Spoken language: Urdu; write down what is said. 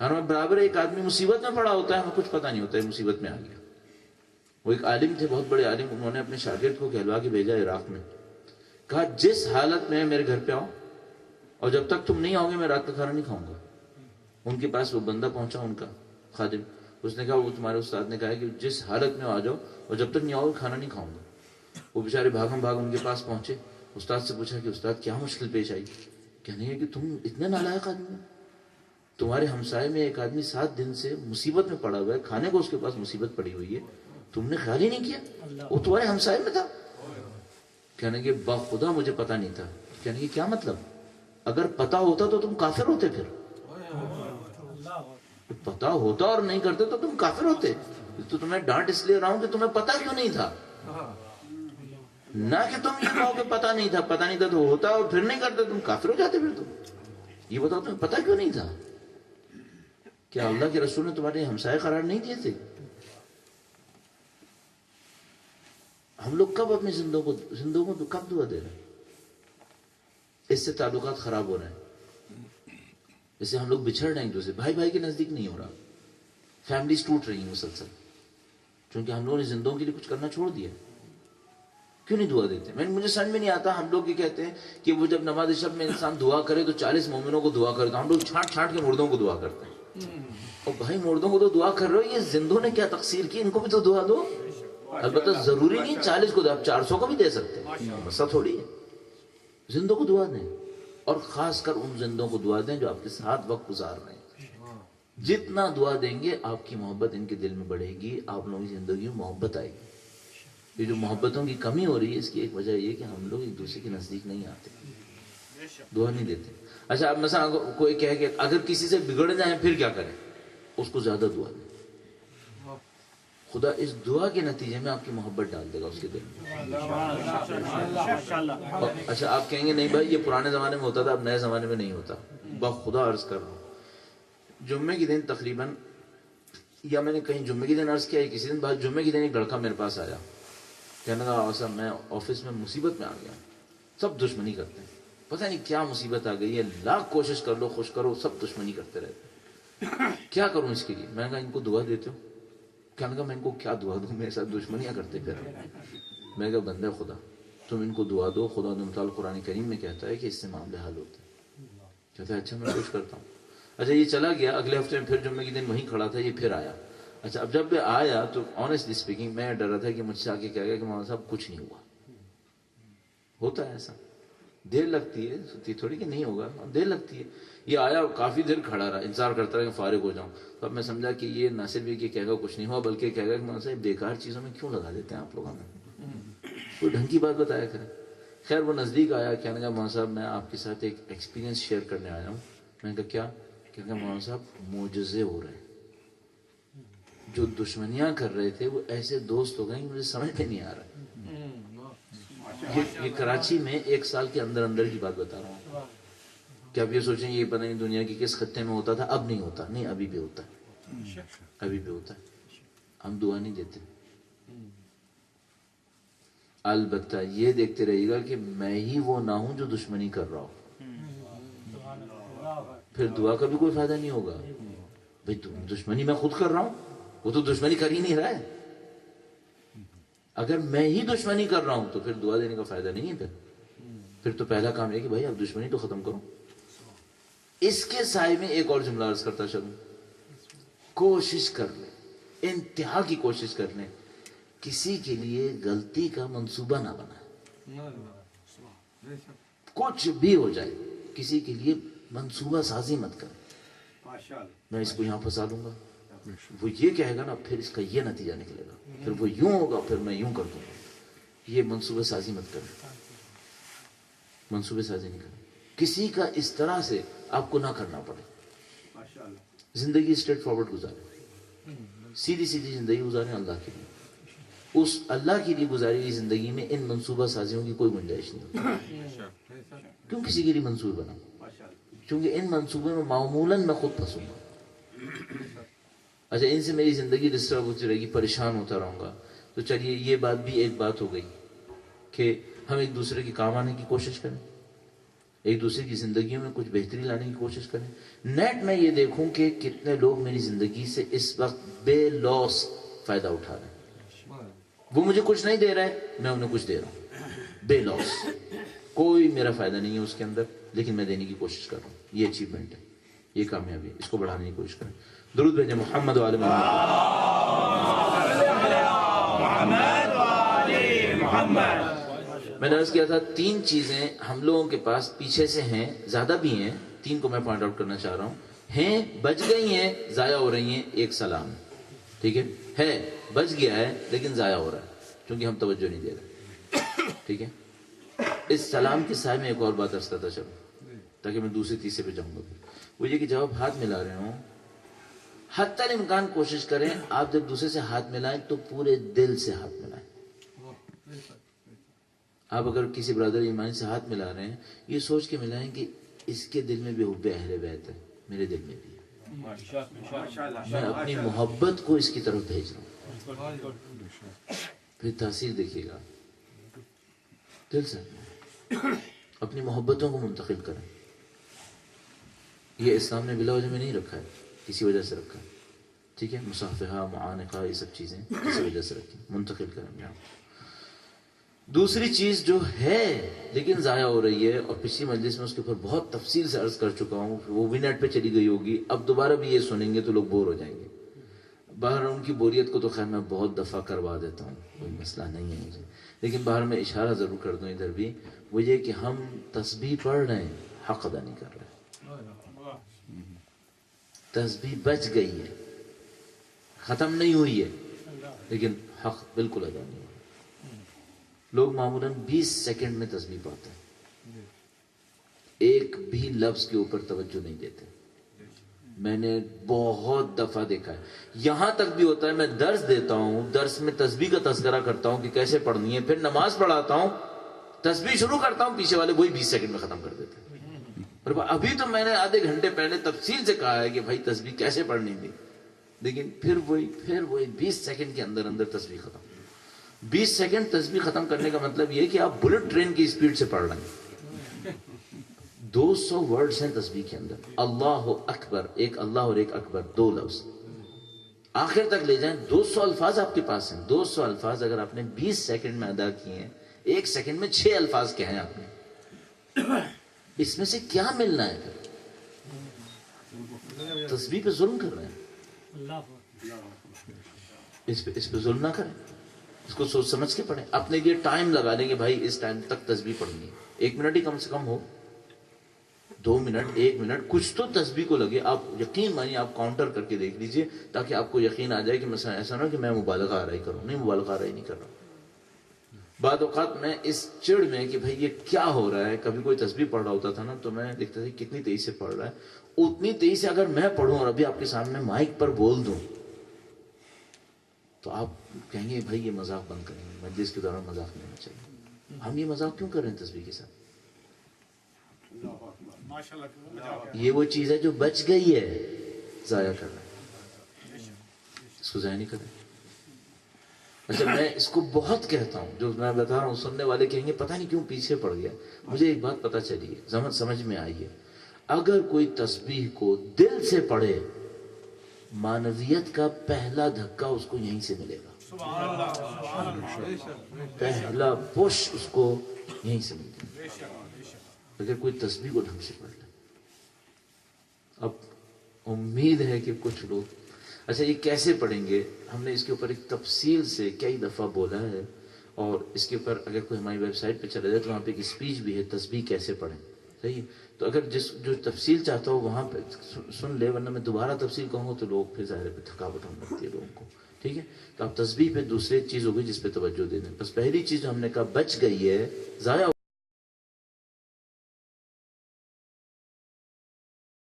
ہر برابر ایک آدمی مصیبت میں پڑا ہوتا ہے، ہمیں کچھ پتہ نہیں ہوتا ہے مصیبت میں آ گیا. وہ ایک عالم تھے، بہت بڑے عالم، انہوں نے اپنے شاگرد کو کہلوا کے بھیجا عراق میں، کہا جس حالت میں میرے گھر پہ آؤ اور جب تک تم نہیں آؤ گے میں رات کا کھانا نہیں کھاؤں گا. ان کے پاس وہ بندہ پہنچا، ان کا خادم، اس نے کہا وہ تمہارے استاد نے کہا ہے کہ جس حالت میں آ جاؤ اور جب تک نہیں آؤ گے کھانا نہیں کھاؤں گا. وہ بیچارے بھاگم بھاگ ان کے پاس پہنچے، استاد سے پوچھا کہ استاد کیا مشکل پیش آئی؟ کہنے ہیں کہ تم اتنے نالائق آدمی ہو، تمہارے ہمسائے میں ایک آدمی 7 دن سے مصیبت میں پڑا ہوا ہے، کھانے کو اس کے پاس مصیبت پڑی ہوئی ہے، تم نے خیال ہی نہیں کیا، وہ تمہارے ہمسائے میں تھا. کہنے کہ بخدا مجھے پتا نہیں تھا. کہنے کہ کیا مطلب؟ اگر پتا ہوتا تو تم کافر ہوتے، پھر پتا ہوتا اور نہیں کرتے تو تم کافر ہوتے. تو تمہیں ڈانٹ اس لیے رہا ہوں کہ تمہیں پتا کیوں نہیں تھا، نہ کہ تم یہ کہو کہ پتا نہیں تھا. پتا نہیں تھا تو ہوتا اور پھر نہیں کرتے تم کافر ہو جاتے. پھر تم یہ بتاؤ تمہیں پتا کیوں نہیں تھا؟ کیا اللہ کے رسول نے تمہارے ہمسائے قرار نہیں دیے تھے؟ ہم لوگ کب اپنی زندوں کو کب دعا دے رہے ہیں؟ اس سے تعلقات خراب ہو رہے ہیں، اس سے ہم لوگ بچھڑ رہے ہیں ایک دوسرے، بھائی بھائی کے نزدیک نہیں ہو رہا، فیملیز ٹوٹ رہی ہیں مسلسل، کیونکہ ہم لوگوں نے زندوں کے لیے کچھ کرنا چھوڑ دیا. کیوں نہیں دعا دیتے؟ مجھے سمجھ میں نہیں آتا. ہم لوگ یہ کہتے ہیں کہ وہ جب نماز شب میں انسان دعا کرے تو 40 مومنوں کو دعا کرے، تو ہم لوگ چھانٹ چھانٹ کے مردوں کو دعا کرتے ہیں. اور بھائی مردوں کو تو دعا کر رہے ہو، یہ زندوں نے کیا تقصیر کی، ان کو بھی تو دعا دو. البتہ ضروری نہیں 40 کو، آپ 400 کو بھی دے سکتے ہیں، مسئلہ تھوڑی ہے. زندوں کو دعا دیں، اور خاص کر ان زندوں کو دعا دیں جو آپ کے ساتھ وقت گزار رہے ہیں. جتنا دعا دیں گے آپ کی محبت ان کے دل میں بڑھے گی، آپ لوگوں کی زندگی میں محبت آئے گی. یہ جو محبتوں کی کمی ہو رہی ہے اس کی ایک وجہ یہ کہ ہم لوگ ایک دوسرے کے نزدیک نہیں آتے، دعا نہیں دیتے. اچھا اب مثلا کوئی کہے کہ اگر کسی سے بگڑ جائیں پھر کیا کریں؟ اس کو زیادہ دعا دیں. خدا اس دعا کے نتیجے میں آپ کی محبت ڈال دے گا اس کے دل میں. اچھا آپ کہیں گے نہیں بھائی یہ پرانے زمانے میں ہوتا تھا، اب نئے زمانے میں نہیں ہوتا. بخدا عرض کر رہا ہوں، جمعے کے دن تقریباً، یا میں نے کہیں جمعے کے دن عرض کیا ہے، کسی دن بعد جمعے کے دن ایک لڑکا میرے پاس آیا، کہنے لگا صاحب میں آفس میں مصیبت میں آ گیا، سب دشمنی کرتے ہیں، پتہ نہیں کیا مصیبت آ گئی ہے، لاکھ کوشش کر لو خوش کرو سب دشمنی کرتے رہتے ہیں، کیا کروں اس کے لیے؟ میں نے کہا ان کو دعا دیتے ہو؟ کہنے لگا میں ان کو کیا دعا دوں، میرے ساتھ دشمنیاں کرتے پھر. میں نے کہا بندے خدا تم ان کو دعا دو، خدا متعال قرآن کریم میں کہتا ہے کہ اس سے معاملے حل ہوتے ہیں. کہتا ہے اچھا میں کوشش کرتا ہوں. اچھا یہ چلا گیا، اگلے ہفتے میں پھر جمعے کے دن وہیں کھڑا تھا، یہ پھر آیا. اچھا اب جب میں آیا تو آنیسٹلی اسپیکنگ میں ڈر رہا تھا کہ مجھ سے آگے کیا گیا کہ مولانا صاحب کچھ نہیں ہوا. ہوتا ہے ایسا، دیر لگتی ہے، سوتی تھوڑی کہ نہیں ہوگا، دیر لگتی ہے. یہ آیا کافی دیر کھڑا رہا، انتظار کرتا رہا کہ فارغ ہو جاؤں. تو اب میں سمجھا کہ یہ نہ صرف یہ کہ کہے گا کچھ نہیں ہوا، بلکہ کہے گا کہ مولانا صاحب بیکار چیزوں میں کیوں لگا دیتے ہیں آپ لوگ ہمیں، کوئی ڈھنگ کی بات بتایا کریں. خیر وہ نزدیک آیا، کہنے لگا مولانا صاحب میں آپ کے ساتھ ایک ایکسپیرینس شیئر کرنے آیا ہوں. میں نے کہا کیا؟ کہنے لگا مولانا صاحب معجزے ہو رہے ہیں، جو دشمنیاں کر رہے تھے وہ ایسے دوست ہو گئے کہ مجھے سمجھ میں نہیں آ رہا. یہ کراچی میں 1 سال کے اندر اندر کی بات بتا رہا ہوں. کہ آپ یہ سوچیں یہ پتہ نہیں دنیا کی کس خطے میں ہوتا تھا، اب نہیں ہوتا. نہیں ابھی بھی ہوتا ہے، ابھی بھی ہوتا ہے. ہم دعا نہیں دیتے. البتہ یہ دیکھتے رہیے گا کہ میں ہی وہ نہ ہوں جو دشمنی کر رہا ہوں، پھر دعا کا بھی کوئی فائدہ نہیں ہوگا. بھئی دشمنی میں خود کر رہا ہوں، وہ تو دشمنی کر ہی نہیں رہا ہے. اگر میں ہی دشمنی کر رہا ہوں تو پھر دعا دینے کا فائدہ نہیں ہے. پھر تو پہلا کام یہ کہ بھائی اب دشمنی تو ختم کرو. اس کے سائے میں ایک اور جملہ عرض کرتا چلوں، کوشش کر لیں، انتہا کی کوشش کر لیں، کسی کے لیے غلطی کا منصوبہ نہ بنائیں. کچھ بھی ہو جائے کسی کے لیے منصوبہ سازی مت کریں. میں اس کو یہاں پھنسا لوں گا، وہ یہ کہے گا نا پھر اس کا یہ نتیجہ نکلے گا، پھر وہ یوں ہوگا پھر میں یوں کر دوں گا. یہ منصوبہ سازی مت کریں، منصوبے سازی نہیں کریں. کسی کا اس طرح سے آپ کو نہ کرنا پڑے. زندگی اسٹریٹ فارورڈ گزاریں، سیدھی سیدھی زندگی گزاریں اللہ کے لیے. اس اللہ کے لیے گزاری ہوئی زندگی میں ان منصوبہ سازیوں کی کوئی گنجائش نہیں ہوتی. کیوں کسی کے لیے منصوبے بناؤں؟ کیونکہ ان منصوبے میں معمولاً میں خود پھنسوں گا. اچھا ان سے میری زندگی ڈسٹرب ہوتی رہے گی، پریشان ہوتا رہوں گا. تو چلیے یہ بات بھی ایک بات ہو گئی کہ ہم ایک دوسرے کے کام آنے کی کوشش کریں. ایک دوسرے کی زندگیوں میں کچھ بہتری لانے کی کوشش کریں. نیٹ میں یہ دیکھوں کہ کتنے لوگ میری زندگی سے اس وقت بے لوس فائدہ اٹھا رہے ہیں. وہ مجھے کچھ نہیں دے رہے, میں انہیں کچھ دے رہا ہوں بے لوس. کوئی میرا فائدہ نہیں ہے اس کے اندر, لیکن میں دینے کی کوشش کر رہا ہوں. یہ اچیومنٹ ہے, یہ کامیابی ہے, اس کو بڑھانے کی کوشش کریں. درود بھیجیں محمد و آل محمد. میں نے عرض کیا تھا 3 چیزیں ہم لوگوں کے پاس پیچھے سے ہیں, زیادہ بھی ہیں, 3 کو میں پوائنٹ آؤٹ کرنا چاہ رہا ہوں. ہیں, بچ گئی ہیں, ضائع ہو رہی ہیں. ایک سلام, ٹھیک ہے, بچ گیا ہے لیکن ضائع ہو رہا ہے کیونکہ ہم توجہ نہیں دے رہے. ٹھیک ہے, اس سلام کے سائے میں ایک اور بات عرض کرتا چلوں تاکہ میں دوسرے تیسرے پہ جاؤں گا. وہ یہ کہ جب آپ ہاتھ ملا رہے ہوں, حتی الامکان کوشش کریں آپ جب دوسرے سے ہاتھ ملائیں تو پورے دل سے ہاتھ ملائیں. آپ اگر کسی برادر ایمانی سے ہاتھ ملا رہے ہیں, یہ سوچ کے ملائیں کہ اس کے دل میں بھی حب اہل بیت ہے, میرے دل میں بھی ہے. میں اپنی محبت کو اس کی طرف بھیج رہا ہوں. پھر تاثیر دیکھیے گا. دل سے اپنی محبتوں کو منتقل کریں. یہ اسلام نے بلا وجہ میں نہیں رکھا ہے, کسی وجہ سے رکھا ہے. ٹھیک ہے, مصافحہ, معانقہ, یہ سب چیزیں کسی وجہ سے رکھیں, منتقل کریں. دوسری چیز جو ہے لیکن ضائع ہو رہی ہے, اور پچھلی مجلس میں اس کے اوپر بہت تفصیل سے عرض کر چکا ہوں, وہ بھی نیٹ پہ چلی گئی ہوگی, اب دوبارہ بھی یہ سنیں گے تو لوگ بور ہو جائیں گے. باہر ان کی بوریت کو تو خیر میں بہت دفعہ کروا دیتا ہوں, کوئی مسئلہ نہیں ہے مجھے, لیکن باہر میں اشارہ ضرور کر دوں ادھر بھی. وہ یہ کہ ہم تسبیح پڑھ رہے ہیں, حق ادا نہیں کر رہے. تسبیح بچ گئی ہے, ختم نہیں ہوئی ہے, لیکن حق بالکل ادا نہیں ہوا. لوگ معمولاً 20 سیکنڈ میں تسبیح پڑھتے ہیں, ایک بھی لفظ کے اوپر توجہ نہیں دیتے. میں نے بہت دفعہ دیکھا ہے. یہاں تک بھی ہوتا ہے میں درس دیتا ہوں, درس میں تسبیح کا تذکرہ کرتا ہوں کہ کیسے پڑھنی ہے, پھر نماز پڑھاتا ہوں, تسبیح شروع کرتا ہوں, پیچھے والے وہی 20 سیکنڈ میں ختم کر دیتے ہیں. اور ابھی تو میں نے آدھے گھنٹے پہلے تفصیل سے کہا ہے کہ بھائی تسبیح کیسے پڑھنی تھی, لیکن پھر وہی 20 سیکنڈ کے اندر اندر تسبیح ختم. 20 سیکنڈ تسبیح ختم کرنے کا مطلب یہ کہ آپ بلٹ ٹرین کی اسپیڈ سے پڑھ رہے ہیں. 200 ورڈز ہیں تسبیح کے اندر. اللہ اکبر, ایک اللہ اور ایک اکبر, 2 لفظ آخر تک لے جائیں. 200 الفاظ آپ کے پاس ہیں. 200 الفاظ اگر آپ نے 20 سیکنڈ میں ادا کیے ہیں, 1 سیکنڈ میں 6 الفاظ کہے ہیں آپ نے, اس میں سے کیا ملنا ہے؟ پھر تسبیح پہ ظلم کر رہے ہیں. اس پہ ظلم نہ کریں, اس کو سوچ سمجھ کے پڑھیں. اپنے لیے ٹائم لگا دیں کہ بھائی اس ٹائم تک تسبیح پڑھنی ہے. 1 منٹ ہی کم سے کم ہو, 2 منٹ, 1 منٹ, کچھ تو تسبیح کو لگے. آپ یقین مانیے, آپ کاؤنٹر کر کے دیکھ لیجئے تاکہ آپ کو یقین آ جائے کہ مثلا ایسا نہ کہ میں مبالغہ آرائی کروں. نہیں, مبالغہ آرائی نہیں کر رہا. بعض اوقات میں اس چڑ میں کہ بھائی یہ کیا ہو رہا ہے, کبھی کوئی تسبیح پڑھ رہا ہوتا تھا نا تو میں دیکھتا تھا کتنی تیزی سے پڑھ رہا ہے. اتنی تیزی سے اگر میں پڑھوں اور ابھی آپ کے سامنے مائک پر بول دوں تو آپ کہیں گے بھائی یہ مذاق بند کریں گے, مجلس کے دوران مذاق نہیں ہونا چاہیے. ہم یہ مذاق کیوں کر رہے ہیں تسبیح کے ساتھ؟ یہ وہ چیز ہے جو بچ گئی ہے, ضائع کر رہے ہیں, اس کو ضائع نہیں کریں. اچھا, میں اس کو بہت کہتا ہوں, جو میں بتا رہا ہوں سننے والے کہیں گے پتہ نہیں کیوں پیچھے پڑ گیا. مجھے ایک بات پتہ چلی ہے, سمجھ میں آئی ہے. اگر کوئی تسبیح کو دل سے پڑھے, معنویت کا پہلا دھکا اس کو یہیں سے ملے گا. پہلا پش اس کو یہیں سے ملے گا اگر کوئی تسبیح کو ڈھنگ سے پڑھ لے. اب امید ہے کہ کچھ لوگ, اچھا یہ کیسے پڑھیں گے, ہم نے اس کے اوپر ایک تفصیل سے کئی دفعہ بولا ہے, اور اس کے اوپر اگر کوئی ہماری ویب سائٹ پہ چلا جائے تو وہاں پہ ایک اسپیچ بھی ہے, تسبیح کیسے پڑھیں. صحیح ہے, تو اگر جو تفصیل چاہتا ہو وہاں پہ سن لے, ورنہ میں دوبارہ تفصیل کہوں گا تو لوگ پھر ظاہر پہ تھکاوٹ ہونے لگتی ہے لوگوں کو. ٹھیک ہے, تو اب تسبیح پہ دوسری چیز ہو گئی جس پہ توجہ دے دیں. بس پہلی چیز جو ہم نے کہا بچ گئی ہے, ضائع